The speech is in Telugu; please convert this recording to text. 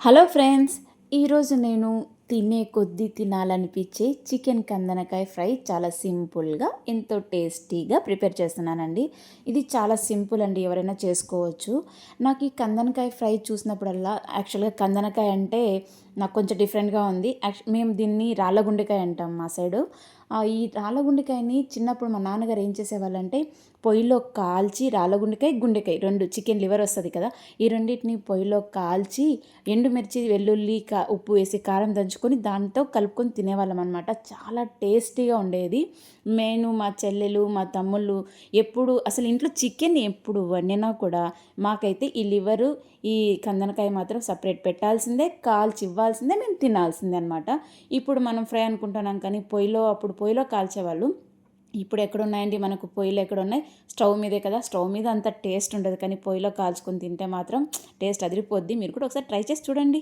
హలో ఫ్రెండ్స్, ఈరోజు నేను తినే కొద్దీ తినాలనిపించే చికెన్ కందనకాయ ఫ్రై చాలా సింపుల్గా ఎంతో టేస్టీగా ప్రిపేర్ చేస్తున్నానండి. ఇది చాలా సింపుల్ అండి, ఎవరైనా చేసుకోవచ్చు. నాకు ఈ కందనకాయ ఫ్రై చూసినప్పుడల్లా యాక్చువల్గా కందనకాయ అంటే నాకు కొంచెం డిఫరెంట్గా ఉంది. మేము దీన్ని రాళ్ళగుండెకాయ అంటాం మా సైడు. ఈ రాళ్ళగుండెకాయని చిన్నప్పుడు మా నాన్నగారు ఏం చేసేవాళ్ళంటే పొయ్యిలో కాల్చి రాళ్ళగుండెకాయ, గుండెకాయ 2 చికెన్ లివర్ వస్తుంది కదా, ఈ రెండింటిని పొయ్యిలో కాల్చి ఎండుమిర్చి, వెల్లుల్లి, ఉప్పు వేసి కారం దంచుకొని దాంతో కలుపుకొని తినేవాళ్ళం అనమాట. చాలా టేస్టీగా ఉండేది. నేను, మా చెల్లెలు, మా తమ్ముళ్ళు ఎప్పుడు అసలు ఇంట్లో చికెన్ ఎప్పుడు వండినా కూడా మాకైతే ఈ లివరు, ఈ కందనకాయ మాత్రం సపరేట్ పెట్టాల్సిందే, కాల్చి ఇవ్వాల్సిందే, మేము తినాల్సిందే అనమాట. ఇప్పుడు మనం ఫ్రై అనుకుంటున్నాం కానీ అప్పుడు పొయ్యిలో కాల్చేవాళ్ళు. ఇప్పుడు ఎక్కడున్నాయండి మనకు పొయ్యిలు, ఎక్కడున్నాయి? స్టవ్ మీదే కదా. స్టవ్ మీద అంత టేస్ట్ ఉండదు, కానీ పొయ్యిలో కాల్చుకొని తింటే మాత్రం టేస్ట్ అదిరిపోద్ది. మీరు కూడా ఒకసారి ట్రై చేసి చూడండి.